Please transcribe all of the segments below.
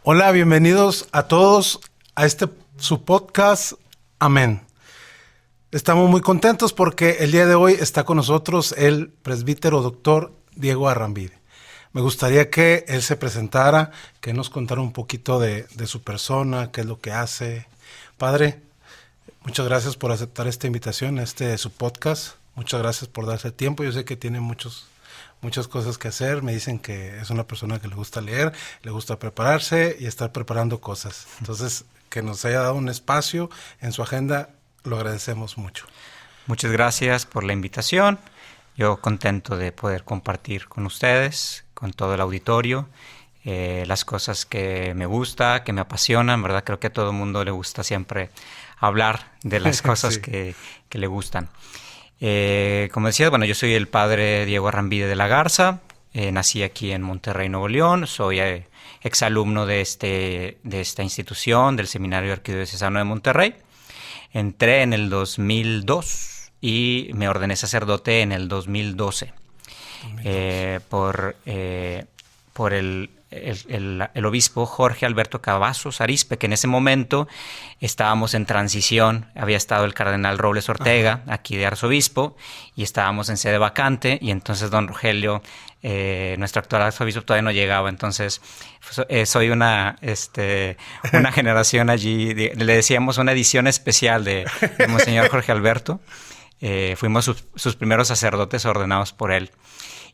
Hola, bienvenidos a todos a este su podcast. Amén. Estamos muy contentos porque el día de hoy está con nosotros el presbítero doctor Diego Arrambide. Me gustaría que él se presentara, que nos contara un poquito de su persona, qué es lo que hace. Padre, muchas gracias por aceptar esta invitación a su podcast. Muchas gracias por darse tiempo. Yo sé que tiene muchas cosas que hacer. Me dicen que es una persona que le gusta leer, le gusta prepararse y estar preparando cosas. Entonces, que nos haya dado un espacio en su agenda, lo agradecemos mucho. Muchas gracias por la invitación. Yo contento de poder compartir con ustedes, con todo el auditorio, las cosas que me gusta, que me apasionan, ¿verdad? Creo que a todo el mundo le gusta siempre hablar de las cosas Sí. que le gustan. Como decía, bueno, yo soy el padre Diego Arrambide de la Garza. Nací aquí en Monterrey, Nuevo León. Soy exalumno de esta institución, del Seminario Arquidiocesano de Monterrey. Entré en el 2002 y me ordené sacerdote en el 2012 por el obispo Jorge Alberto Cavazos Arizpe, que en ese momento estábamos en transición. Había estado el cardenal Robles Ortega aquí de arzobispo y estábamos en sede vacante, y entonces don Rogelio, nuestro actual arzobispo, todavía no llegaba. Entonces soy una generación allí, le decíamos una edición especial de Monseñor Jorge Alberto. Fuimos sus primeros sacerdotes ordenados por él.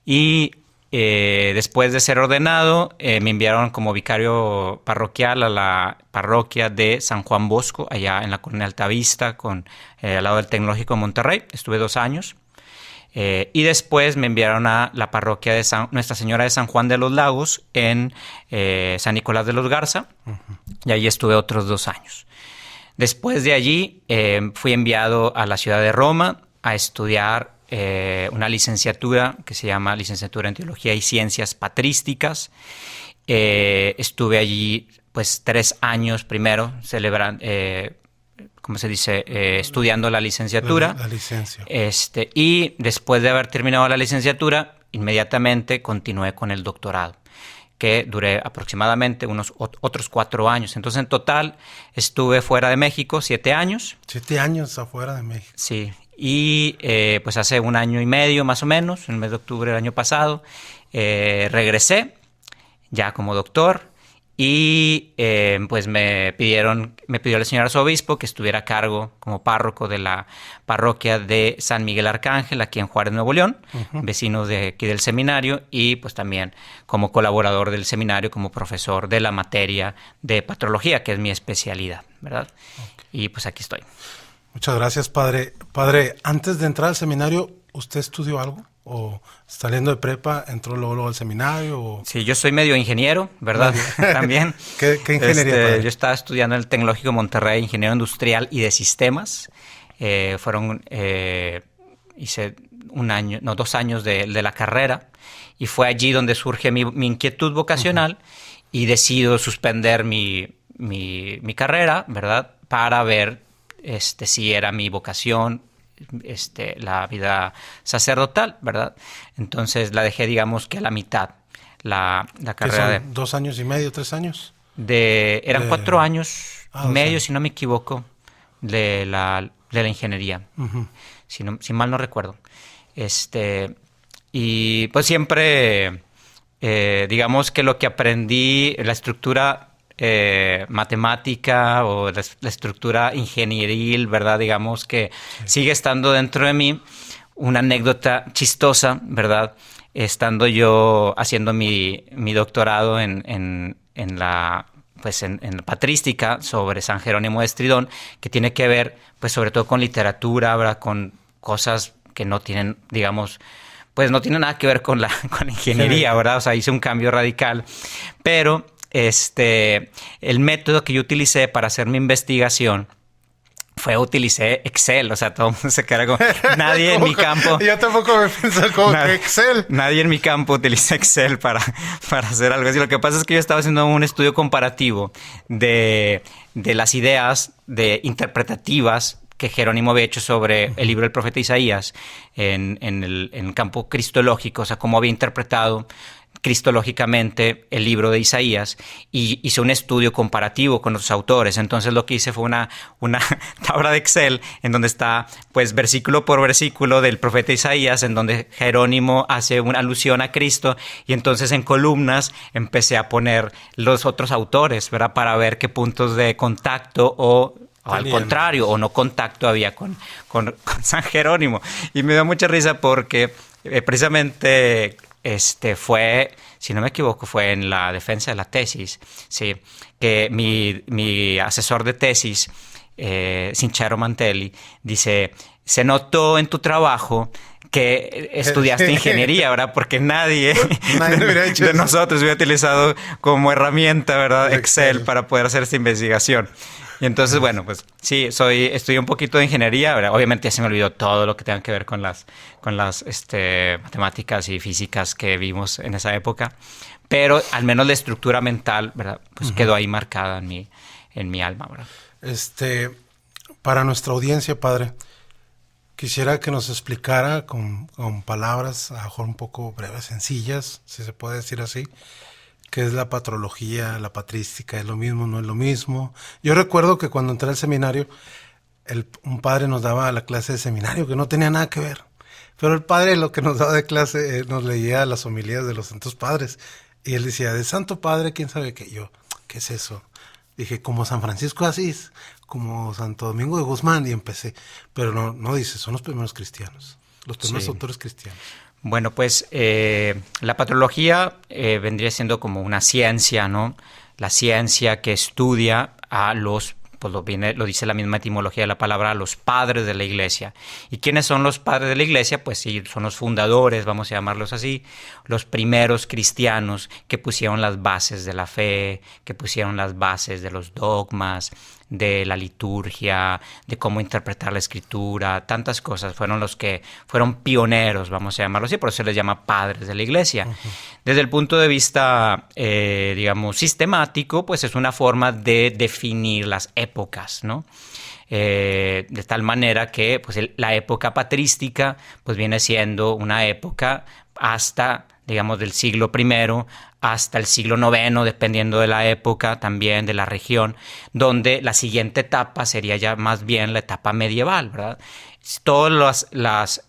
Y después de ser ordenado, me enviaron como vicario parroquial a la parroquia de San Juan Bosco, allá en la colonia Altavista, al lado del Tecnológico de Monterrey. Estuve 2 años. Y después me enviaron a la parroquia de Nuestra Señora de San Juan de los Lagos, en San Nicolás de los Garza. Y allí estuve otros 2 años. Después de allí fui enviado a la ciudad de Roma a estudiar una licenciatura que se llama Licenciatura en Teología y Ciencias Patrísticas. Estuve allí pues 3 años primero celebrando, estudiando la licenciatura. La licencia. Y después de haber terminado la licenciatura, inmediatamente continué con el doctorado, que duré aproximadamente otros 4 años. Entonces, en total, estuve fuera de México 7 años. 7 años afuera de México. Sí. Y pues hace 1 año y medio más o menos, en el mes de octubre del año pasado, regresé ya como doctor, y pues me pidió el señor arzobispo que estuviera a cargo como párroco de la parroquia de San Miguel Arcángel, aquí en Juárez, Nuevo León, vecino de aquí del seminario, y pues también como colaborador del seminario, como profesor de la materia de patrología, que es mi especialidad, ¿verdad? Okay. Y pues aquí estoy. Muchas gracias, padre. Padre, antes de entrar al seminario, ¿usted estudió algo? ¿O saliendo de prepa entró luego al seminario? ¿O? Sí, yo soy medio ingeniero, ¿verdad? También. ¿Qué ingeniería? Yo estaba estudiando en el Tecnológico de Monterrey, ingeniero industrial y de sistemas. Hice 2 años de la carrera, y fue allí donde surge mi inquietud vocacional, y decido suspender mi carrera, ¿verdad? Para ver si era mi vocación la vida sacerdotal, ¿verdad? Entonces la dejé, digamos, que a la mitad, la carrera. ¿Son 2 años y medio, 3 años? Eran 4 años y medio, años. si no me equivoco, de la ingeniería, si mal no recuerdo. Y pues siempre, digamos que lo que aprendí, la estructura matemática o la estructura ingenieril, ¿verdad? Digamos que sigue estando dentro de mí. Una anécdota chistosa, ¿verdad? Estando yo haciendo mi doctorado en la patrística sobre San Jerónimo de Estridón, que tiene que ver, pues, sobre todo con literatura, ¿verdad? Con cosas que no tienen, digamos, pues no tienen nada que ver con la ingeniería, ¿verdad? O sea, hice un cambio radical, pero el método que yo utilicé para hacer mi investigación utilicé Excel. O sea, todo el mundo se queda como... Nadie en mi campo... Yo tampoco me pensé como que Excel. Nadie en mi campo utiliza Excel para hacer algo así. Lo que pasa es que yo estaba haciendo un estudio comparativo de las ideas interpretativas que Jerónimo había hecho sobre el libro del profeta Isaías en el campo cristológico. O sea, cómo había interpretado cristológicamente el libro de Isaías y hice un estudio comparativo con los autores. Entonces lo que hice fue una tabla de Excel en donde está pues versículo por versículo del profeta Isaías, en donde Jerónimo hace una alusión a Cristo, y entonces en columnas empecé a poner los otros autores, ¿verdad? Para ver qué puntos de contacto o al contrario, o no contacto había con San Jerónimo. Y me dio mucha risa porque precisamente fue, si no me equivoco, fue en la defensa de la tesis, sí, que mi asesor de tesis, Sincero Mantelli, dice: se notó en tu trabajo que estudiaste ingeniería, ¿verdad? Porque nadie de nosotros hubiera utilizado como herramienta, ¿verdad? Excel para poder hacer esta investigación. Y entonces, bueno, pues sí, estudié un poquito de ingeniería, ¿verdad? Obviamente ya se me olvidó todo lo que tenga que ver con las matemáticas y físicas que vimos en esa época, pero al menos la estructura mental, ¿verdad? Pues quedó ahí marcada en mi alma, ¿verdad? Para nuestra audiencia, padre, quisiera que nos explicara con palabras, a lo mejor un poco breves, sencillas, si se puede decir así, qué es la patrología, la patrística, ¿es lo mismo, no es lo mismo? Yo recuerdo que cuando entré al seminario, un padre nos daba la clase de seminario que no tenía nada que ver, pero el padre lo que nos daba de clase nos leía las homilías de los santos padres, y él decía: de Santo Padre, ¿quién sabe qué? Yo, ¿qué es eso? Dije, como San Francisco de Asís, como Santo Domingo de Guzmán, y empecé, pero no dice, son los primeros cristianos, los primeros autores cristianos. Bueno, pues la patrología vendría siendo como una ciencia, ¿no? La ciencia que estudia a los, pues lo dice la misma etimología de la palabra, a los padres de la iglesia. ¿Y quiénes son los padres de la iglesia? Pues sí, son los fundadores, vamos a llamarlos así, los primeros cristianos que pusieron las bases de la fe, que pusieron las bases de los dogmas, de la liturgia, de cómo interpretar la escritura, tantas cosas. Fueron los que fueron pioneros, vamos a llamarlo así, por eso se les llama padres de la iglesia. Desde el punto de vista, digamos, sistemático, pues es una forma de definir las épocas, ¿no? De tal manera que pues, la época patrística pues, viene siendo una época hasta, digamos, del siglo I hasta el siglo IX, dependiendo de la época, también de la región, donde la siguiente etapa sería ya más bien la etapa medieval, ¿verdad? Todas las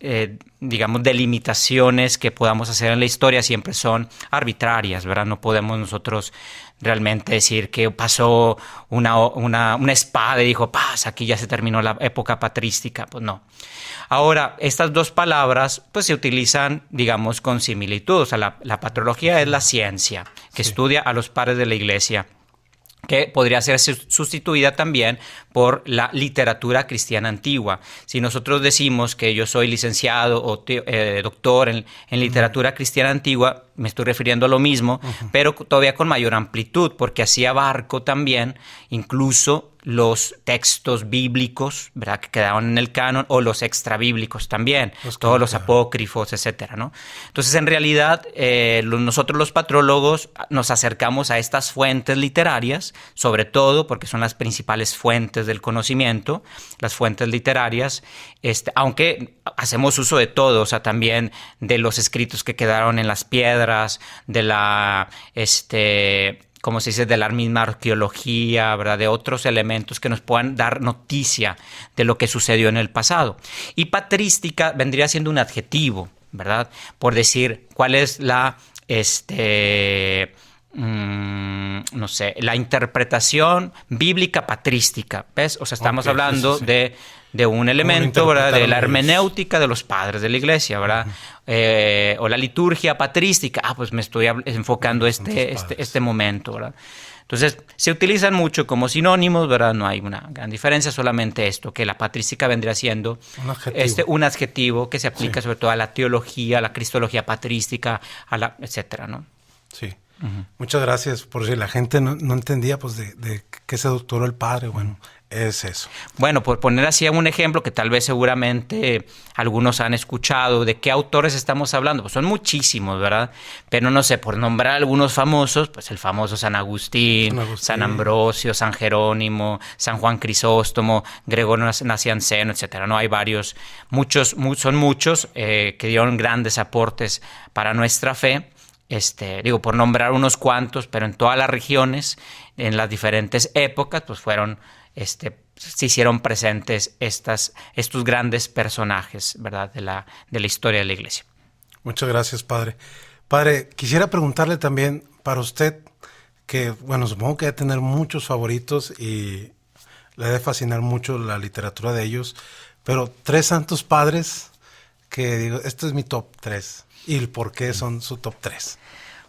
digamos, delimitaciones que podamos hacer en la historia siempre son arbitrarias, ¿verdad? No podemos nosotros realmente decir que pasó una espada y dijo, ¡paz! Aquí ya se terminó la época patrística. Pues no. Ahora, estas dos palabras pues se utilizan, digamos, con similitud. O sea, la patrología es la ciencia que estudia a los padres de la iglesia, que podría ser sustituida también por la literatura cristiana antigua. Si nosotros decimos que yo soy licenciado o doctor en literatura cristiana antigua, me estoy refiriendo a lo mismo, pero todavía con mayor amplitud, porque así abarco también incluso los textos bíblicos, ¿verdad?, que quedaban en el canon, o los extrabíblicos también, todos los apócrifos, etcétera, ¿no? Entonces, en realidad, nosotros los patrólogos nos acercamos a estas fuentes literarias, sobre todo porque son las principales fuentes del conocimiento, las fuentes literarias, aunque hacemos uso de todo, o sea, también de los escritos que quedaron en las piedras, de la como se dice, de la misma arqueología, ¿verdad?, de otros elementos que nos puedan dar noticia de lo que sucedió en el pasado. Y patrística vendría siendo un adjetivo, ¿verdad?, por decir cuál es la, no sé, la interpretación bíblica patrística, ¿ves? O sea, estamos hablando de un elemento, ¿verdad?, de la hermenéutica de los padres de la iglesia, ¿verdad? O la liturgia patrística, pues me estoy enfocando este momento, ¿verdad? Entonces, se utilizan mucho como sinónimos, ¿verdad? No hay una gran diferencia, solamente esto, que la patrística vendría siendo un adjetivo que se aplica sobre todo a la teología, a la cristología patrística, etcétera, ¿no? Sí. Muchas gracias. Por si la gente no entendía, pues, de qué se doctoró el padre, bueno, es eso. Bueno, por poner así un ejemplo que tal vez seguramente algunos han escuchado, ¿de qué autores estamos hablando? Pues son muchísimos, ¿verdad? Pero no sé, por nombrar algunos famosos, pues el famoso San Agustín, San Ambrosio, San Jerónimo, San Juan Crisóstomo, Gregorio Nacianceno, etcétera. No hay varios, son muchos que dieron grandes aportes para nuestra fe. digo, por nombrar unos cuantos, pero en todas las regiones, en las diferentes épocas, pues se hicieron presentes estos grandes personajes, ¿verdad?, de la historia de la iglesia. Muchas gracias, padre. Padre, quisiera preguntarle también para usted, que, bueno, supongo que debe tener muchos favoritos y le debe fascinar mucho la literatura de ellos, pero 3 santos padres que digo, este es mi top 3 y el por qué son su top 3.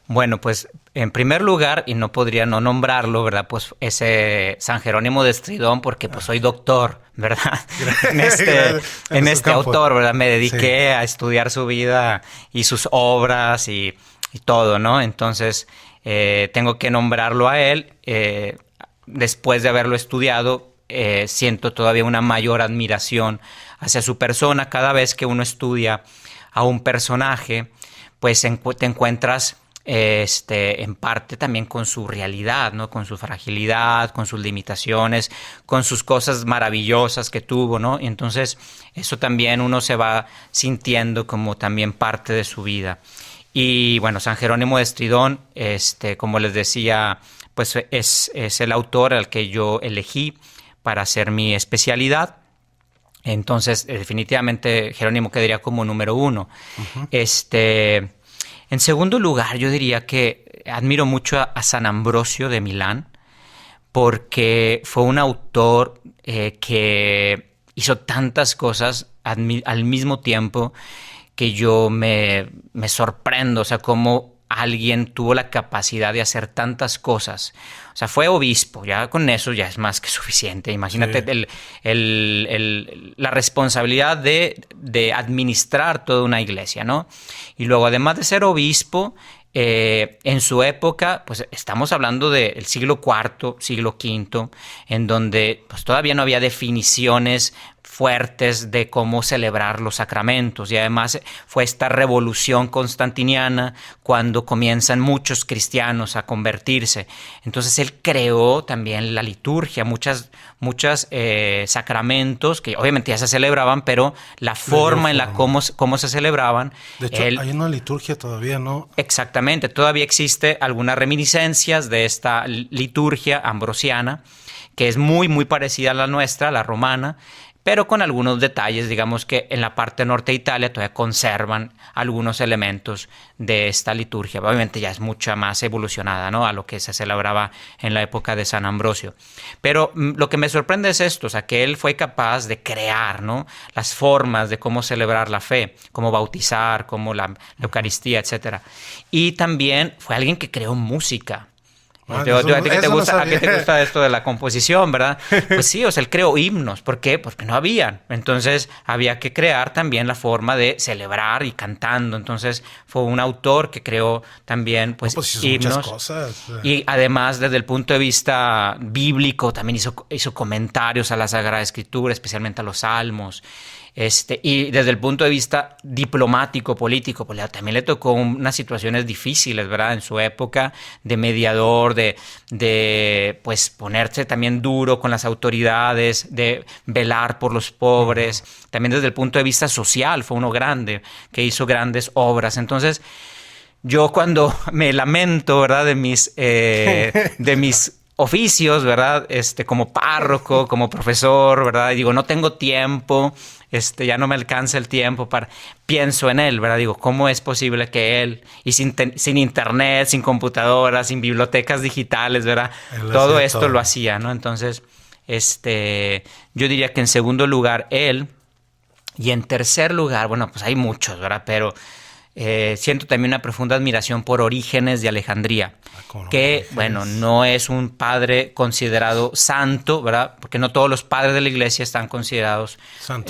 Bueno, pues en primer lugar, y no podría no nombrarlo, ¿verdad? Pues ese San Jerónimo de Estridón, porque pues soy doctor, ¿verdad? en este autor, ¿verdad? Me dediqué a estudiar su vida y sus obras y todo, ¿no? Entonces, tengo que nombrarlo a él. Después de haberlo estudiado, siento todavía una mayor admiración hacia su persona. Cada vez que uno estudia a un personaje, pues te encuentras en parte también con su realidad, ¿no? Con su fragilidad, con sus limitaciones, con sus cosas maravillosas que tuvo, ¿no? Y entonces eso también uno se va sintiendo como también parte de su vida. Y bueno, San Jerónimo de Estridón, como les decía, pues es el autor al que yo elegí para hacer mi especialidad. Entonces, definitivamente Jerónimo quedaría como número 1. Uh-huh. En segundo lugar, yo diría que admiro mucho a San Ambrosio de Milán, porque fue un autor que hizo tantas cosas al mismo tiempo que yo me sorprendo, o sea, cómo alguien tuvo la capacidad de hacer tantas cosas. O sea, fue obispo, ya con eso ya es más que suficiente. Imagínate la responsabilidad de administrar toda una iglesia, ¿no? Y luego, además de ser obispo, en su época, pues estamos hablando del siglo IV, siglo V, en donde pues todavía no había definiciones fuertes de cómo celebrar los sacramentos, y además fue esta revolución constantiniana cuando comienzan muchos cristianos a convertirse. Entonces él creó también la liturgia, muchas sacramentos que obviamente ya se celebraban, pero la forma en la cómo se celebraban. De hecho, hay una liturgia todavía, ¿no? Exactamente, todavía existe algunas reminiscencias de esta liturgia ambrosiana, que es muy, muy parecida a la nuestra, la romana, pero con algunos detalles. Digamos que en la parte norte de Italia todavía conservan algunos elementos de esta liturgia. Obviamente ya es mucha más evolucionada, ¿no?, a lo que se celebraba en la época de San Ambrosio. Pero lo que me sorprende es esto, o sea, que él fue capaz de crear, ¿no?, las formas de cómo celebrar la fe, cómo bautizar, cómo la Eucaristía, etc. Y también fue alguien que creó música. ¿A ti qué te gusta esto de la composición, verdad? Pues sí, o sea, él creó himnos. ¿Por qué? Porque no habían. Entonces había que crear también la forma de celebrar y cantando. Entonces fue un autor que creó también himnos. Muchas cosas. Y además, desde el punto de vista bíblico, también hizo comentarios a la Sagrada Escritura, especialmente a los Salmos. Y desde el punto de vista diplomático, político, pues también le tocó unas situaciones difíciles, ¿verdad? En su época de mediador, de pues ponerse también duro con las autoridades, de velar por los pobres. También desde el punto de vista social fue uno grande, que hizo grandes obras. Entonces, yo cuando me lamento, ¿verdad?, de mis oficios, ¿verdad?, como párroco, como profesor, ¿verdad?, y digo, no tengo tiempo, ya no me alcanza el tiempo pienso en él, ¿verdad? Digo, ¿cómo es posible que él, y sin internet, sin computadoras, sin bibliotecas digitales, ¿verdad?, todo esto lo hacía, ¿no? Entonces, yo diría que en segundo lugar él, y en tercer lugar, bueno, pues hay muchos, ¿verdad?, pero siento también una profunda admiración por Orígenes de Alejandría, que, bueno, no es un padre considerado santo, ¿verdad?, porque no todos los padres de la iglesia están considerados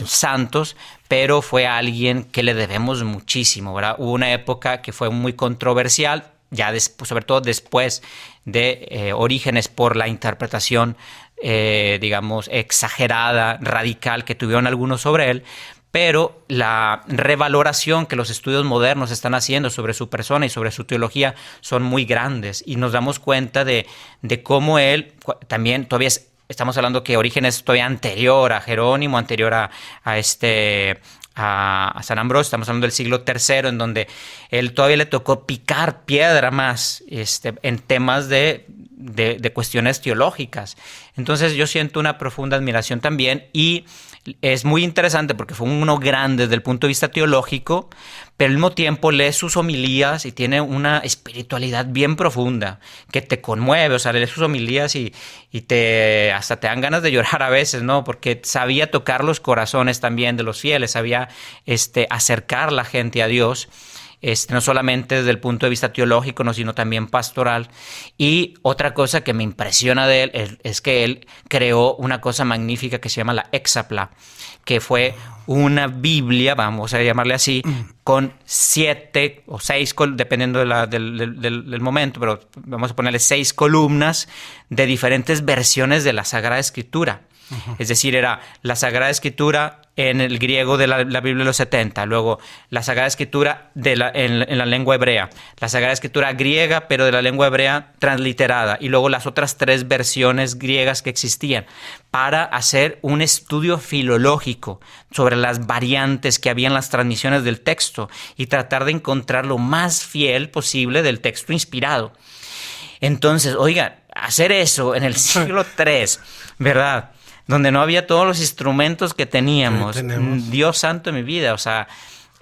santos, pero fue alguien que le debemos muchísimo, ¿verdad? Hubo una época que fue muy controversial, ya sobre todo después de Orígenes, por la interpretación, digamos, exagerada, radical que tuvieron algunos sobre él. Pero la revaloración que los estudios modernos están haciendo sobre su persona y sobre su teología son muy grandes, y nos damos cuenta de cómo él también todavía estamos hablando que Orígenes es todavía anterior a Jerónimo, anterior a a San Ambrosio, estamos hablando del siglo III, en donde él todavía le tocó picar piedra más en temas de cuestiones teológicas. Entonces yo siento una profunda admiración también, y es muy interesante porque fue uno grande desde el punto de vista teológico, pero al mismo tiempo lee sus homilías y tiene una espiritualidad bien profunda que te conmueve. O sea, lee sus homilías y hasta te dan ganas de llorar a veces, ¿no? Porque sabía tocar los corazones también de los fieles, sabía acercar a la gente a Dios. No solamente desde el punto de vista teológico, no, sino también pastoral. Y otra cosa que me impresiona de él es que él creó una cosa magnífica que se llama la Hexapla, que fue una Biblia, vamos a llamarle así, con 7 o 6, dependiendo del momento, pero vamos a ponerle 6 columnas de diferentes versiones de la Sagrada Escritura. Es decir, era la Sagrada Escritura en el griego de la Biblia de los 70, luego la Sagrada Escritura en la lengua hebrea, la Sagrada Escritura griega, pero de la lengua hebrea transliterada, y luego las otras 3 versiones griegas que existían, para hacer un estudio filológico sobre las variantes que había en las transmisiones del texto y tratar de encontrar lo más fiel posible del texto inspirado. Entonces, oiga, hacer eso en el siglo III, ¿verdad?, donde no había todos los instrumentos que teníamos. Dios santo en mi vida, o sea,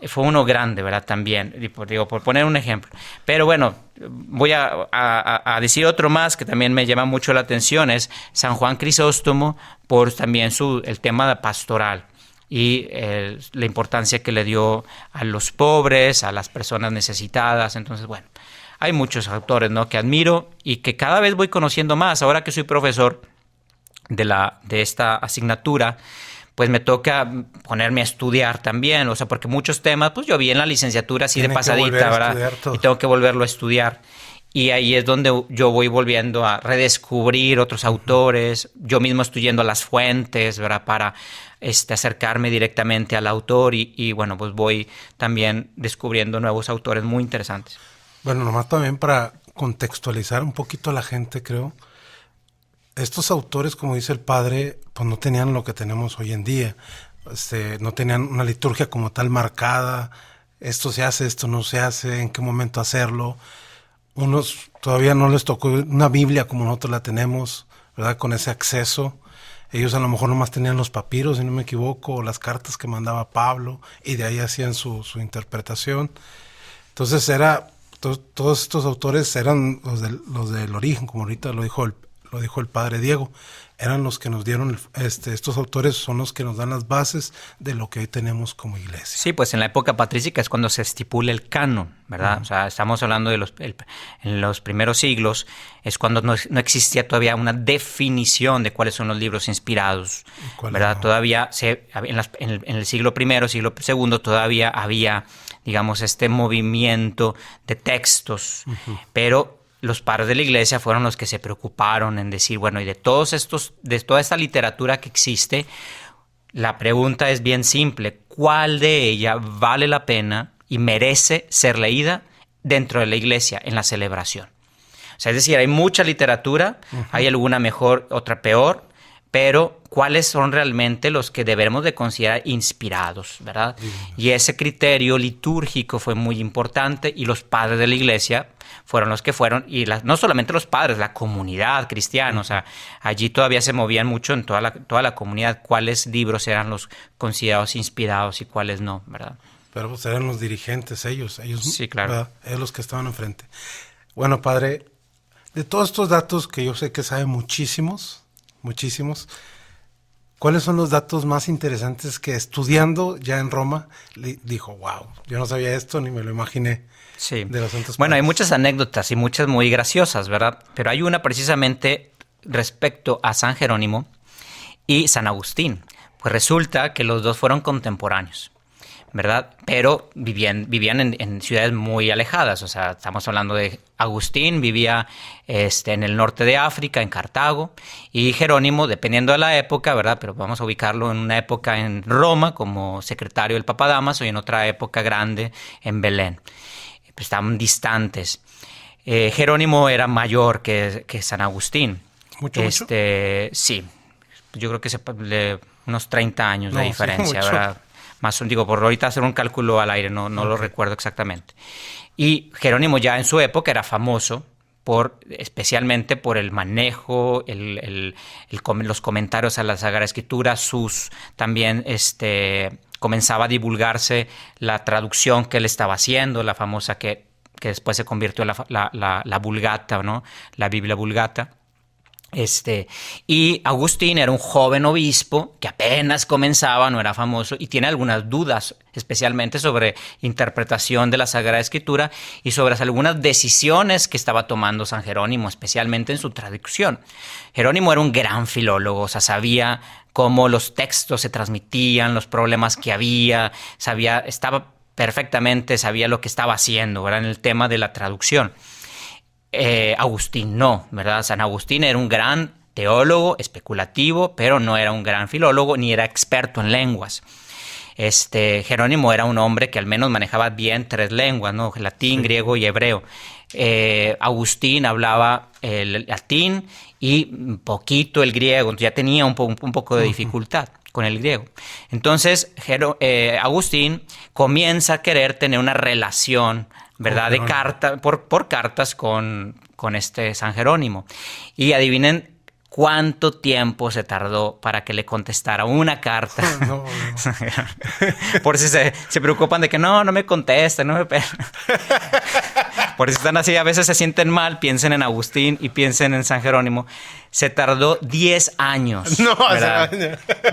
fue uno grande, ¿verdad? También, por poner un ejemplo. Pero bueno, voy a decir otro más que también me llama mucho la atención, es San Juan Crisóstomo, por también el tema pastoral y la importancia que le dio a los pobres, a las personas necesitadas. Entonces, bueno, hay muchos autores, ¿no?, que admiro y que cada vez voy conociendo más. Ahora que soy profesor de esta asignatura, pues me toca ponerme a estudiar también, o sea, porque muchos temas, pues yo vi en la licenciatura así de pasadita, ¿verdad? Y tengo que volverlo a estudiar. Y ahí es donde yo voy volviendo a redescubrir otros autores. Yo mismo estoy yendo a las fuentes, ¿verdad?, para acercarme directamente al autor y bueno, pues voy también descubriendo nuevos autores muy interesantes. Bueno, nomás también para contextualizar un poquito a la gente, creo. Estos autores, como dice el padre, pues no tenían lo que tenemos hoy en día. No tenían una liturgia como tal marcada. Esto se hace, esto no se hace, en qué momento hacerlo. Unos todavía no les tocó una Biblia como nosotros la tenemos, ¿verdad?, con ese acceso. Ellos a lo mejor nomás tenían los papiros, si no me equivoco, o las cartas que mandaba Pablo, y de ahí hacían su interpretación. Entonces todos estos autores eran los del origen, como ahorita lo dijo el padre Diego, eran los que nos dieron, estos autores son los que nos dan las bases de lo que hoy tenemos como iglesia. Sí, pues en la época patrística es cuando se estipula el canon, ¿verdad? Uh-huh. O sea, estamos hablando de en los primeros siglos, es cuando no existía todavía una definición de cuáles son los libros inspirados, ¿verdad? No. Todavía en el siglo I, siglo II, todavía había, digamos, este movimiento de textos, uh-huh, pero los padres de la iglesia fueron los que se preocuparon en decir, bueno, y de toda esta literatura que existe, la pregunta es bien simple: ¿cuál de ella vale la pena y merece ser leída dentro de la iglesia en la celebración? O sea, es decir, hay mucha literatura, uh-huh, hay alguna mejor, otra peor, pero ¿cuáles son realmente los que debemos de considerar inspirados, verdad? Uh-huh. Y ese criterio litúrgico fue muy importante, y los padres de la iglesia fueron los que fueron, y no solamente los padres, la comunidad cristiana, uh-huh, o sea, allí todavía se movían mucho en toda la comunidad cuáles libros eran los considerados inspirados y cuáles no, ¿verdad? Pero pues eran los dirigentes, ellos sí, claro, ¿verdad?, ellos los que estaban enfrente. Bueno, padre, de todos estos datos que yo sé que sabe muchísimos, ¿cuáles son los datos más interesantes que, estudiando ya en Roma, dijo, wow, yo no sabía esto ni me lo imaginé? Sí. De los santos bueno, padres. hay muchas anécdotas y muchas muy graciosas, ¿verdad? Pero hay una precisamente respecto a San Jerónimo y San Agustín. Pues resulta que los dos fueron contemporáneos, ¿verdad? Pero vivían en ciudades muy alejadas. O sea, estamos hablando de Agustín, vivía en el norte de África, en Cartago, y Jerónimo, dependiendo de la época, ¿verdad?, pero vamos a ubicarlo en una época en Roma como secretario del Papa Dámaso, y en otra época grande en Belén. Pues estaban distantes. Jerónimo era mayor que San Agustín. ¿Mucho? Sí, yo creo que unos 30 años de diferencia, sí, ¿verdad? más, digo, por ahorita hacer un cálculo al aire, no lo recuerdo exactamente. Y Jerónimo ya en su época era famoso especialmente por el manejo, los comentarios a la Sagrada Escritura, también comenzaba a divulgarse la traducción que él estaba haciendo, la famosa que después se convirtió en la Vulgata, ¿no? La Biblia Vulgata. Y Agustín era un joven obispo que apenas comenzaba, no era famoso, y tiene algunas dudas, especialmente sobre interpretación de la Sagrada Escritura y sobre algunas decisiones que estaba tomando San Jerónimo, especialmente en su traducción. Jerónimo era un gran filólogo, o sea, sabía cómo los textos se transmitían, los problemas que había, sabía lo que estaba haciendo, ¿verdad? En el tema de la traducción. Agustín no, ¿verdad? San Agustín era un gran teólogo especulativo, pero no era un gran filólogo ni era experto en lenguas. Jerónimo era un hombre que al menos manejaba bien 3 lenguas, ¿no? Latín, griego y hebreo. Agustín hablaba el latín y poquito el griego, entonces ya tenía un poco de dificultad con el griego. Entonces Agustín comienza a querer tener una relación, ¿verdad? De por cartas con San Jerónimo. Y adivinen cuánto tiempo se tardó para que le contestara una carta. No. Por si se preocupan de que no me contesta, no me... Por si están así, a veces se sienten mal, piensen en Agustín y piensen en San Jerónimo. Se tardó 10 años. No,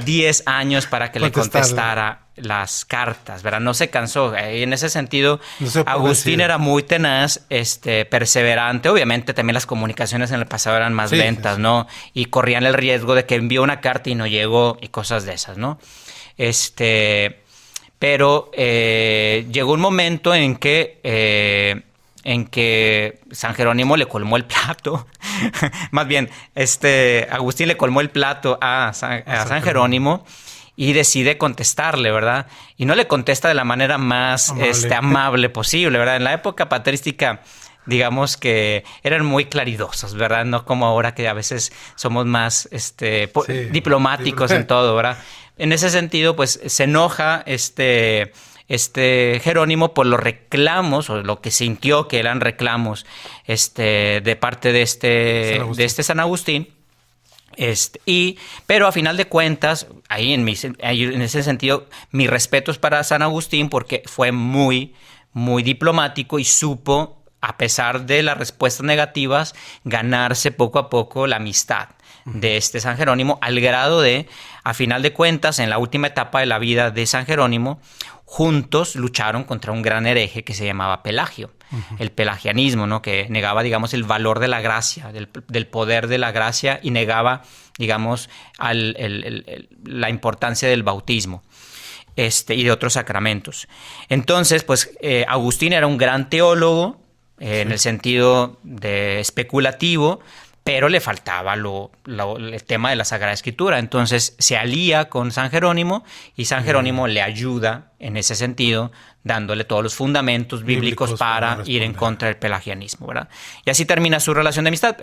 10 años para que le contestara las cartas, ¿verdad? No se cansó. Y en ese sentido, Agustín era muy tenaz, perseverante. Obviamente también las comunicaciones en el pasado eran más lentas, ¿no? Y corrían el riesgo de que envió una carta y no llegó y cosas de esas, ¿no? Pero llegó un momento en que San Jerónimo le colmó el plato. Más bien, Agustín le colmó el plato a San Jerónimo y decide contestarle, ¿verdad? Y no le contesta de la manera más amable posible, ¿verdad? En la época patrística, digamos que eran muy claridosos, ¿verdad? No como ahora que a veces somos más diplomáticos en todo, ¿verdad? En ese sentido, pues se enoja Jerónimo por los reclamos, o lo que sintió que eran reclamos de parte de San Agustín. Pero a final de cuentas, en ese sentido, mis respetos para San Agustín, porque fue muy, muy diplomático y supo, a pesar de las respuestas negativas, ganarse poco a poco la amistad de San Jerónimo, al grado de, a final de cuentas, en la última etapa de la vida de San Jerónimo, juntos lucharon contra un gran hereje que se llamaba Pelagio. El pelagianismo, ¿no? Que negaba, digamos, el valor de la gracia, del poder de la gracia, y negaba, digamos, la importancia del bautismo y de otros sacramentos. Entonces, pues, Agustín era un gran teólogo en el sentido de especulativo, pero le faltaba el tema de la Sagrada Escritura. Entonces se alía con San Jerónimo y San Jerónimo le ayuda en ese sentido, dándole todos los fundamentos bíblicos para ir en contra del pelagianismo, ¿verdad? Y así termina su relación de amistad,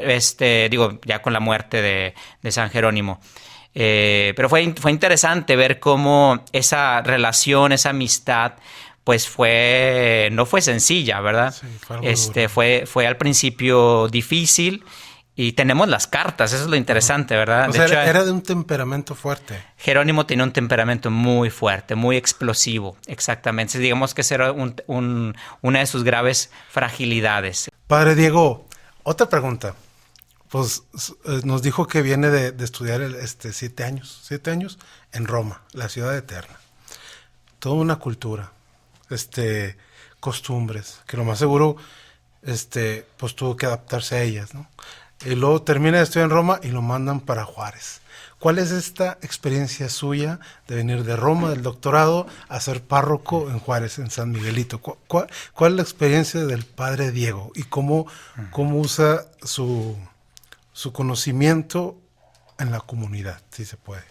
ya con la muerte de San Jerónimo. Pero fue interesante ver cómo esa relación, esa amistad, pues no fue sencilla, ¿verdad? Sí, fue al principio difícil. Y tenemos las cartas, eso es lo interesante, ¿verdad? O sea, era de un temperamento fuerte. Jerónimo tenía un temperamento muy fuerte, muy explosivo, exactamente. Digamos que esa era una de sus graves fragilidades. Padre Diego, otra pregunta. Pues nos dijo que viene de estudiar 7 años en Roma, la ciudad eterna. Toda una cultura, costumbres, que lo más seguro, pues tuvo que adaptarse a ellas, ¿no? Y luego termina de estudiar en Roma y lo mandan para Juárez. ¿Cuál es esta experiencia suya de venir de Roma, del doctorado, a ser párroco en Juárez, en San Miguelito? ¿Cuál es la experiencia del padre Diego y cómo usa su conocimiento en la comunidad, si se puede?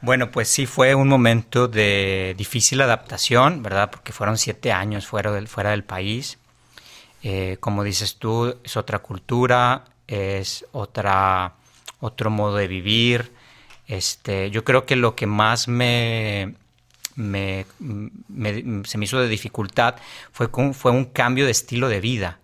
Bueno, pues sí fue un momento de difícil adaptación, ¿verdad? Porque fueron 7 años fuera del país. Como dices tú, es otra cultura, es otro modo de vivir. Yo creo que lo que más me se me hizo de dificultad fue un cambio de estilo de vida,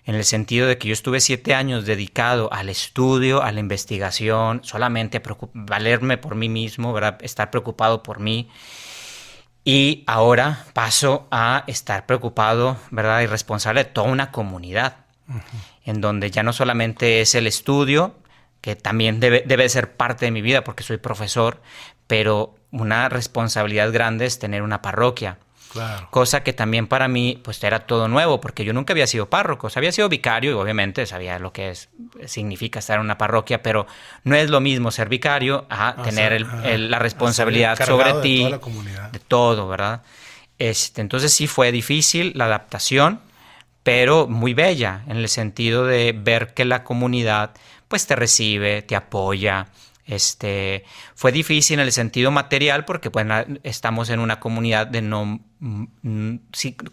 en el sentido de que yo estuve 7 años dedicado al estudio, a la investigación, solamente a valerme por mí mismo, ¿verdad? Estar preocupado por mí. Y ahora paso a estar preocupado, ¿verdad? Y responsable de toda una comunidad, en donde ya no solamente es el estudio, que también debe ser parte de mi vida porque soy profesor, pero una responsabilidad grande es tener una parroquia. Claro. Cosa que también para mí pues era todo nuevo, porque yo nunca había sido párroco. O sea, había sido vicario y obviamente sabía lo que significa estar en una parroquia, pero no es lo mismo ser vicario a tener la responsabilidad sobre ti, de toda la comunidad. de todo, ¿verdad? Entonces sí fue difícil la adaptación, pero muy bella en el sentido de ver que la comunidad pues te recibe, te apoya. Fue difícil en el sentido material porque pues, estamos en una comunidad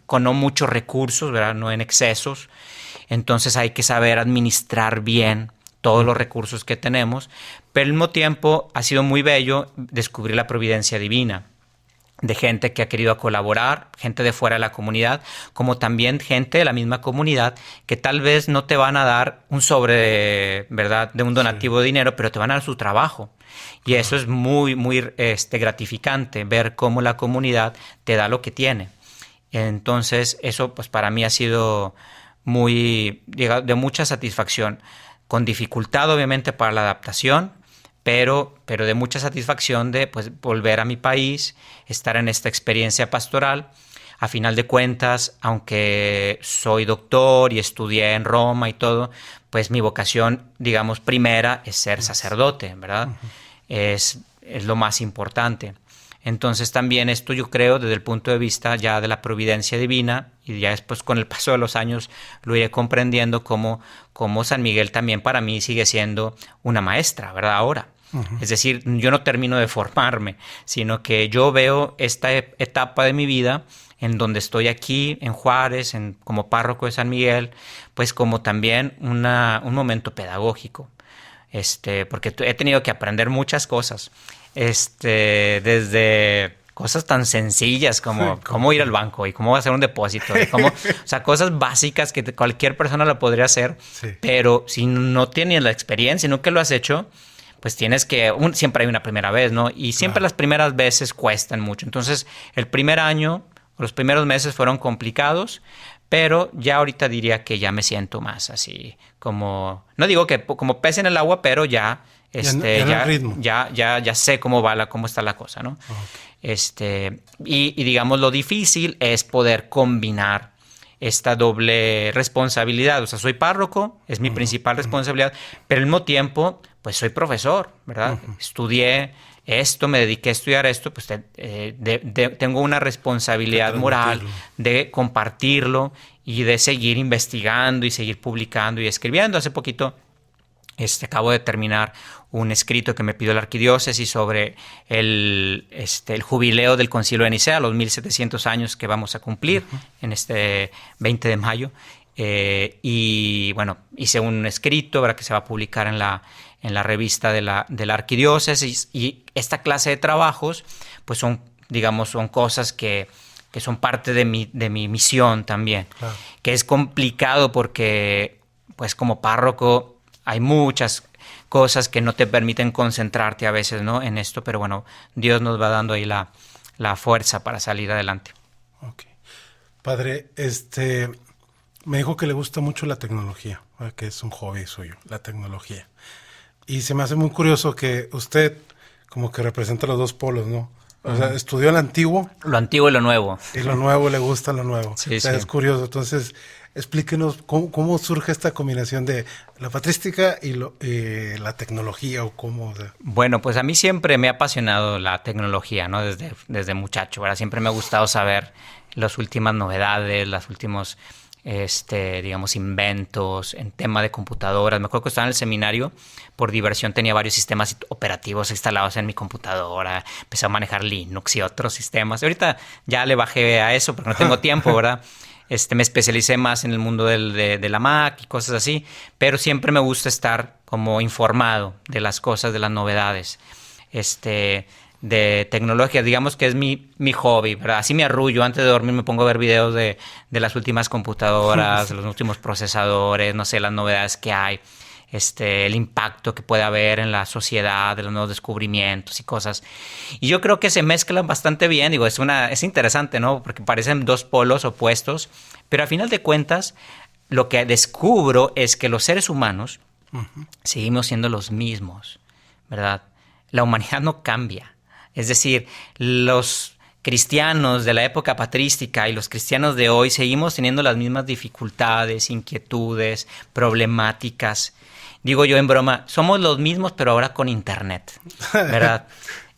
con no muchos recursos, ¿verdad? No en excesos. Entonces hay que saber administrar bien todos los recursos que tenemos. Pero al mismo tiempo ha sido muy bello descubrir la providencia divina de gente que ha querido colaborar, gente de fuera de la comunidad, como también gente de la misma comunidad que tal vez no te van a dar un sobre, ¿verdad?, de un donativo de dinero, pero te van a dar su trabajo. Y eso es muy, muy gratificante, ver cómo la comunidad te da lo que tiene. Entonces, eso pues para mí ha sido de mucha satisfacción, con dificultad obviamente para la adaptación, pero de mucha satisfacción de pues, volver a mi país, estar en esta experiencia pastoral. A final de cuentas, aunque soy doctor y estudié en Roma y todo, pues mi vocación, digamos, primera es ser sacerdote, ¿verdad? Es lo más importante. Entonces también esto yo creo desde el punto de vista ya de la providencia divina, y ya después con el paso de los años lo iré comprendiendo como San Miguel también para mí sigue siendo una maestra, ¿verdad? Ahora. Es decir, yo no termino de formarme, sino que yo veo esta etapa de mi vida en donde estoy aquí en Juárez, como párroco de San Miguel, pues como también un momento pedagógico, porque he tenido que aprender muchas cosas, desde cosas tan sencillas como cómo ir al banco y cómo hacer un depósito, y o sea, cosas básicas que cualquier persona lo podría hacer, pero si no tienes la experiencia y nunca lo has hecho, pues tienes que, siempre hay una primera vez, ¿no? Y siempre las primeras veces cuestan mucho. Entonces, el primer año, los primeros meses fueron complicados, pero ya ahorita diría que ya me siento más así, como, no digo que como pez en el agua, pero ya, ya sé cómo está la cosa, ¿no? Okay. Y digamos, lo difícil es poder combinar esta doble responsabilidad. O sea, soy párroco, es mi principal responsabilidad, pero al mismo tiempo, pues soy profesor, ¿verdad? Estudié esto, me dediqué a estudiar esto, pues tengo una responsabilidad moral de compartirlo y de seguir investigando y seguir publicando y escribiendo. Hace poquito acabo de terminar un escrito que me pidió la arquidiócesis sobre el jubileo del Concilio de Nicea, los 1700 años que vamos a cumplir en este 20 de mayo. Y bueno, hice un escrito, ¿verdad?, que se va a publicar en la revista de la arquidiócesis, y esta clase de trabajos pues son cosas que son parte de mi misión también, claro. Que es complicado porque pues como párroco hay muchas cosas que no te permiten concentrarte a veces, ¿no?, en esto, pero bueno, Dios nos va dando ahí la fuerza para salir adelante. Okay. Padre, me dijo que le gusta mucho la tecnología, que es un hobby suyo, la tecnología. Y se me hace muy curioso que usted como que representa los dos polos, ¿no? O sea, estudió el antiguo. Lo antiguo y lo nuevo. Y lo nuevo, le gusta lo nuevo. Sí, o sea, sí. Es curioso. Entonces, explíquenos cómo surge esta combinación de la patrística y la tecnología, o cómo. O sea. Bueno, pues a mí siempre me ha apasionado la tecnología, ¿no? Desde muchacho, ¿verdad? Siempre me ha gustado saber las últimas novedades, los últimos digamos, inventos en tema de computadoras. Me acuerdo que estaba en el seminario, por diversión tenía varios sistemas operativos instalados en mi computadora, empecé a manejar Linux y otros sistemas. Ahorita ya le bajé a eso porque no tengo tiempo, ¿verdad? Me especialicé más en el mundo de la Mac y cosas así, pero siempre me gusta estar como informado de las cosas, de las novedades. de tecnología, digamos que es mi hobby, ¿verdad? Así me arrullo, antes de dormir me pongo a ver videos de las últimas computadoras, de los últimos procesadores, no sé, las novedades que hay, el impacto que puede haber en la sociedad, de los nuevos descubrimientos y cosas. Y yo creo que se mezclan bastante bien, digo, es interesante, ¿no? Porque parecen dos polos opuestos, pero a final de cuentas, lo que descubro es que los seres humanos seguimos siendo los mismos, ¿verdad? La humanidad no cambia. Es decir, los cristianos de la época patrística y los cristianos de hoy seguimos teniendo las mismas dificultades, inquietudes, problemáticas. Digo yo en broma, somos los mismos pero ahora con internet, ¿verdad?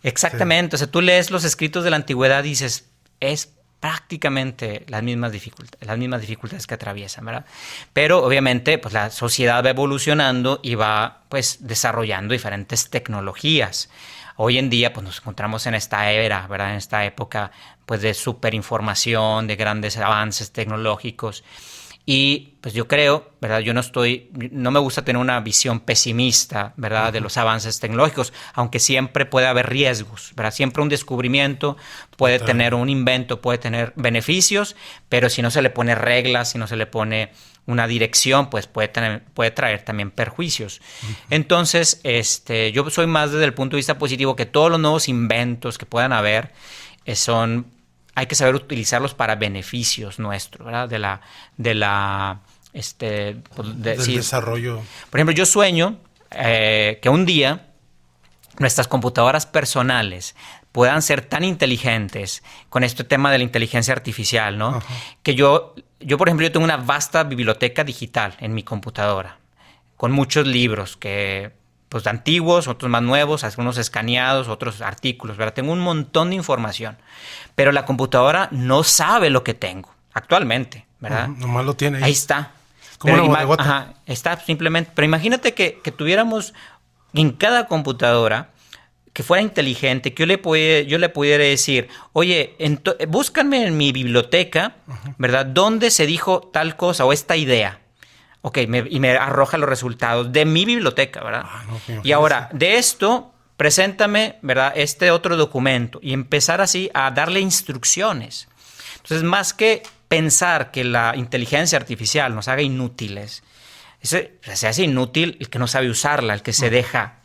Exactamente. Sí. O sea, tú lees los escritos de la antigüedad y dices, es prácticamente las mismas dificultades que atraviesan, ¿verdad? Pero obviamente pues la sociedad va evolucionando y va pues desarrollando diferentes tecnologías. Hoy en día pues nos encontramos en esta era, ¿verdad? En esta época pues de superinformación, de grandes avances tecnológicos. Y pues yo creo, ¿verdad? No me gusta tener una visión pesimista, ¿verdad? De los avances tecnológicos, aunque siempre puede haber riesgos, ¿verdad? Siempre un descubrimiento puede tener un invento, puede tener beneficios, pero si no se le pone reglas, si no se le pone una dirección, pues puede traer también perjuicios. Entonces, yo soy más desde el punto de vista positivo, que todos los nuevos inventos que puedan haber hay que saber utilizarlos para beneficios nuestros, ¿verdad? Del desarrollo. Por ejemplo, yo sueño que un día nuestras computadoras personales puedan ser tan inteligentes con este tema de la inteligencia artificial, ¿no? Ajá. Que yo, por ejemplo, yo tengo una vasta biblioteca digital en mi computadora, con muchos libros pues antiguos, otros más nuevos, algunos escaneados, otros artículos, ¿verdad? Tengo un montón de información, pero la computadora no sabe lo que tengo actualmente, ¿verdad? Nomás lo tiene ahí. Ahí está. Como una bodegota. Ajá, está simplemente. Pero imagínate que tuviéramos en cada computadora que fuera inteligente, que yo le pudiera decir, oye, búscame en mi biblioteca, ¿verdad? ¿Dónde se dijo tal cosa o esta idea? Ok, y me arroja los resultados de mi biblioteca, ¿verdad? Y ahora, de esto, preséntame, ¿verdad? Este otro documento y empezar así a darle instrucciones. Entonces, más que pensar que la inteligencia artificial nos haga inútiles, se hace inútil el que no sabe usarla, el que se deja,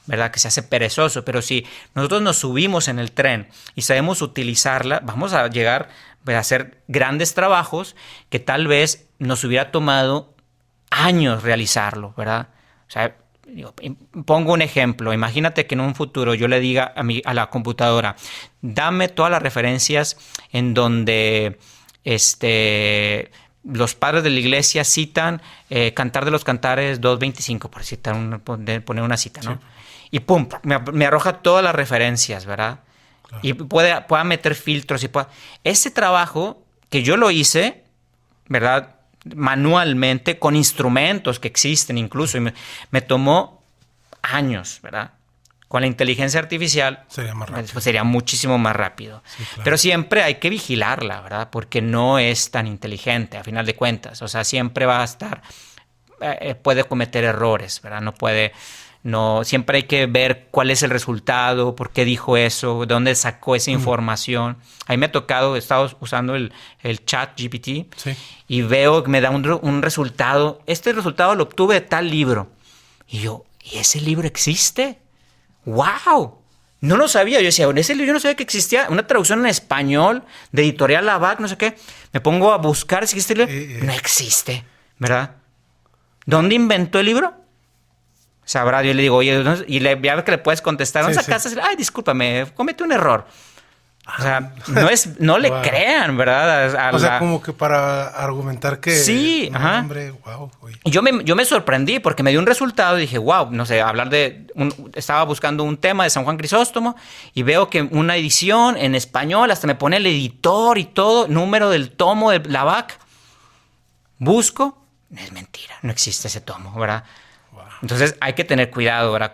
¿verdad? Que se hace perezoso. Pero si nosotros nos subimos en el tren y sabemos utilizarla, vamos a llegar a hacer grandes trabajos que tal vez nos hubiera tomado años realizarlo, ¿verdad? O sea, pongo un ejemplo. Imagínate que en un futuro yo le diga a la computadora, dame todas las referencias en donde los padres de la iglesia citan Cantar de los Cantares 2.25, por citar poner una cita, ¿no? Sí. Y pum, me arroja todas las referencias, ¿verdad? Claro. Y pueda meter filtros. Ese trabajo que yo lo hice, ¿verdad? Manualmente, con instrumentos que existen incluso, y me tomó años, ¿verdad? Con la inteligencia artificial sería más rápido. Pues sería muchísimo más rápido. Sí, claro. Pero siempre hay que vigilarla, ¿verdad? Porque no es tan inteligente, a final de cuentas. O sea, siempre va a estar, puede cometer errores, ¿verdad? Siempre hay que ver cuál es el resultado, por qué dijo eso, de dónde sacó esa información. A mí me ha tocado, he estado usando el chat GPT, sí, y veo que me da un resultado. Este resultado lo obtuve de tal libro. Y yo, ¿y ese libro existe? ¡Wow! No lo sabía. Yo decía, en ese libro yo no sabía que existía una traducción en español de Editorial Lavac, no sé qué. Me pongo a buscar si existe el libro. No existe, ¿verdad? ¿Dónde inventó el libro? Sabrá, yo le digo, oye, y ya ves que le puedes contestar, ¿dónde sacaste? Ay, discúlpame, cometí un error. O sea, no le crean, ¿verdad? Como que para argumentar que... Sí, ajá. Hombre, wow. Yo me sorprendí porque me dio un resultado y dije, wow, no sé, estaba buscando un tema de San Juan Crisóstomo y veo que una edición en español, hasta me pone el editor y todo, número del tomo de Lavac. Busco, es mentira, no existe ese tomo, ¿verdad? Entonces hay que tener cuidado, ¿verdad?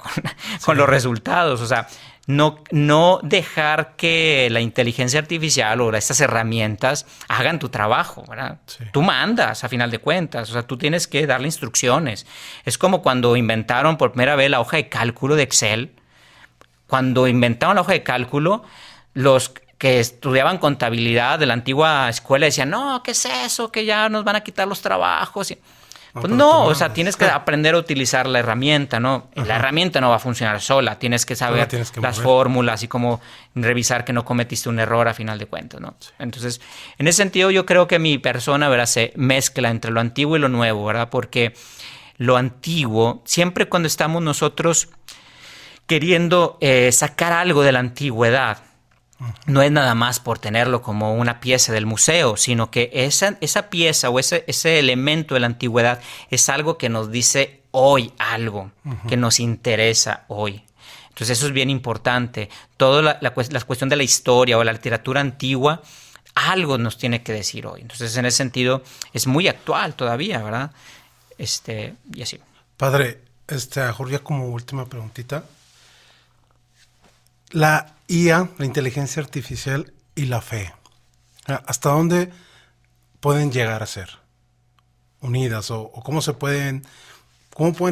con los resultados. O sea, no dejar que la inteligencia artificial o estas herramientas hagan tu trabajo, ¿verdad? Sí. Tú mandas, a final de cuentas. O sea, tú tienes que darle instrucciones. Es como cuando inventaron por primera vez la hoja de cálculo de Excel. cuando inventaron la hoja de cálculo, los que estudiaban contabilidad de la antigua escuela decían, no, ¿qué es eso? Que ya nos van a quitar los trabajos. Pues no, o sea, tienes que aprender a utilizar la herramienta, ¿no? Ajá. La herramienta no va a funcionar sola, tienes que saber las fórmulas y cómo revisar que no cometiste un error a final de cuentas, ¿no? Sí. Entonces, en ese sentido yo creo que mi persona, ¿verdad?, se mezcla entre lo antiguo y lo nuevo, ¿verdad? Porque lo antiguo, siempre cuando estamos nosotros queriendo sacar algo de la antigüedad, no es nada más por tenerlo como una pieza del museo, sino que esa pieza o ese elemento de la antigüedad es algo que nos dice hoy algo, que nos interesa hoy. Entonces eso es bien importante. Toda la cuestión de la historia o la literatura antigua, algo nos tiene que decir hoy. Entonces en ese sentido es muy actual todavía, ¿verdad? Y así. Padre, Jorge, como última preguntita. La IA, la inteligencia artificial y la fe, ¿hasta dónde pueden llegar a ser unidas o cómo pueden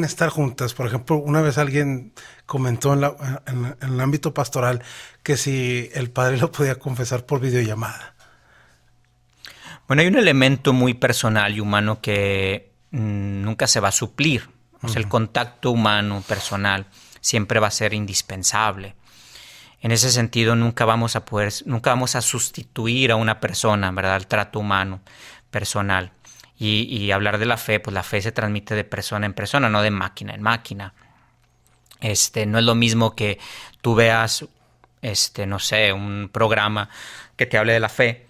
estar juntas? Por ejemplo, una vez alguien comentó en el ámbito pastoral que si el padre lo podía confesar por videollamada. Bueno, hay un elemento muy personal y humano que nunca se va a suplir. O sea, el contacto humano, personal, siempre va a ser indispensable. En ese sentido, nunca vamos a sustituir a una persona, ¿verdad? El trato humano, personal. Y hablar de la fe, pues la fe se transmite de persona en persona, no de máquina en máquina. No es lo mismo que tú veas, no sé, un programa que te hable de la fe,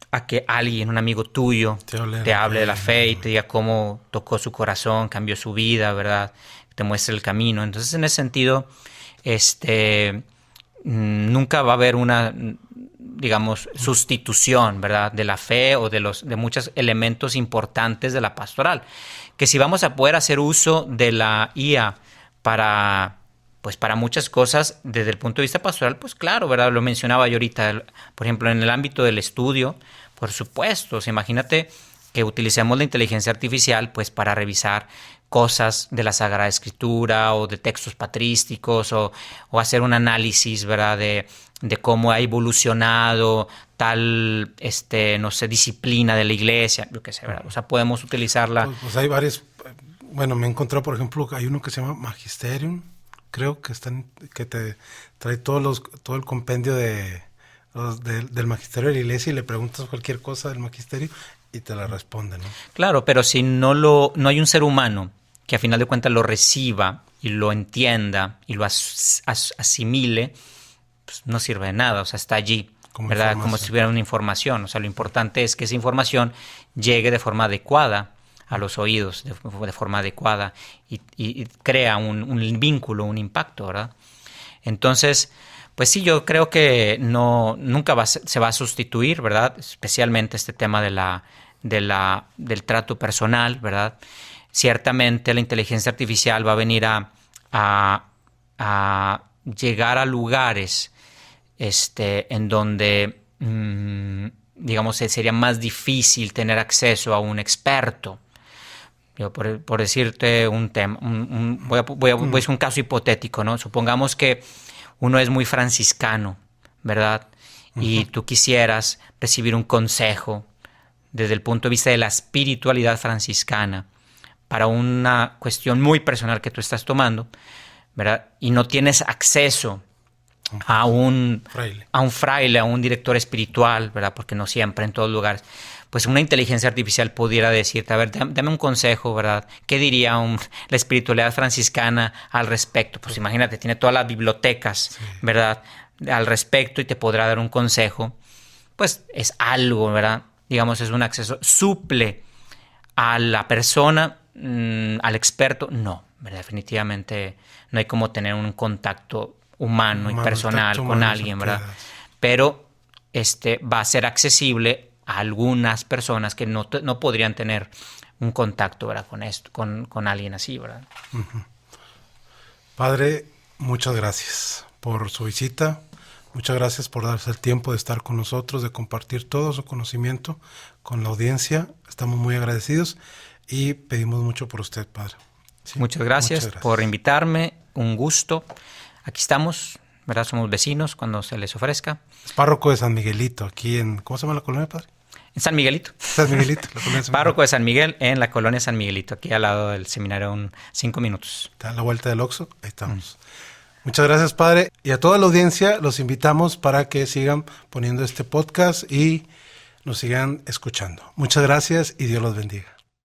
a que alguien, un amigo tuyo, te hable de la fe y te diga cómo tocó su corazón, cambió su vida, ¿verdad? Te muestre el camino. Entonces, en ese sentido, nunca va a haber una, digamos, sustitución, ¿verdad?, de la fe o de muchos elementos importantes de la pastoral. Que si vamos a poder hacer uso de la IA para muchas cosas desde el punto de vista pastoral, pues claro, ¿verdad? Lo mencionaba yo ahorita, por ejemplo, en el ámbito del estudio, por supuesto. O sea, imagínate que utilicemos la inteligencia artificial pues para revisar cosas de la Sagrada Escritura o de textos patrísticos o hacer un análisis, ¿verdad?, de cómo ha evolucionado tal, no sé, disciplina de la iglesia, yo qué sé, ¿verdad? O sea, podemos utilizarla. Pues hay varios, bueno, me he encontrado, por ejemplo, hay uno que se llama Magisterium, creo que que te trae todo el compendio del magisterio de la iglesia y le preguntas cualquier cosa del magisterio y te la responde, ¿no? Claro, pero si no hay un ser humano que a final de cuentas lo reciba y lo entienda y lo asimile, pues no sirve de nada. O sea, está allí, ¿verdad? Como si hubiera una información. O sea, lo importante es que esa información llegue de forma adecuada a los oídos, de forma adecuada y crea un vínculo, un impacto, ¿verdad? Entonces, pues sí, yo creo que nunca se va a sustituir, ¿verdad? Especialmente este tema del trato personal, ¿verdad? Ciertamente la inteligencia artificial va a venir a llegar a lugares en donde, digamos, sería más difícil tener acceso a un experto. Yo, por decirte un tema, voy a hacer un caso hipotético, ¿no? Supongamos que uno es muy franciscano, ¿verdad? Y tú quisieras recibir un consejo desde el punto de vista de la espiritualidad franciscana para una cuestión muy personal que tú estás tomando, ¿verdad? Y no tienes acceso a un fraile, a un director espiritual, ¿verdad? Porque no siempre en todos lugares. Pues una inteligencia artificial pudiera decirte, a ver, dame un consejo, ¿verdad? ¿Qué diría la espiritualidad franciscana al respecto? Pues imagínate, tiene todas las bibliotecas, sí, ¿verdad?, al respecto y te podrá dar un consejo. Pues es algo, ¿verdad? Digamos, es un acceso. ¿Suple a la persona, al experto? No, ¿verdad? Definitivamente no hay como tener un contacto humano y personal con alguien, ¿verdad? Pero va a ser accesible a algunas personas que no podrían tener un contacto, ¿verdad?, con alguien así, ¿verdad? Uh-huh. Padre, muchas gracias por su visita. Muchas gracias por darse el tiempo de estar con nosotros, de compartir todo su conocimiento con la audiencia. Estamos muy agradecidos y pedimos mucho por usted, Padre. ¿Sí? Muchas gracias por invitarme. Un gusto. Aquí estamos ¿verdad? Somos vecinos cuando se les ofrezca. Es párroco de San Miguelito, aquí en... ¿Cómo se llama la colonia, padre? En San Miguelito. San Miguelito, la colonia de San Párroco de San Miguel en la colonia San Miguelito, aquí al lado del seminario, 5 minutos. Está a la vuelta del Oxxo, ahí estamos. Muchas gracias, padre. Y a toda la audiencia los invitamos para que sigan poniendo este podcast y nos sigan escuchando. Muchas gracias y Dios los bendiga.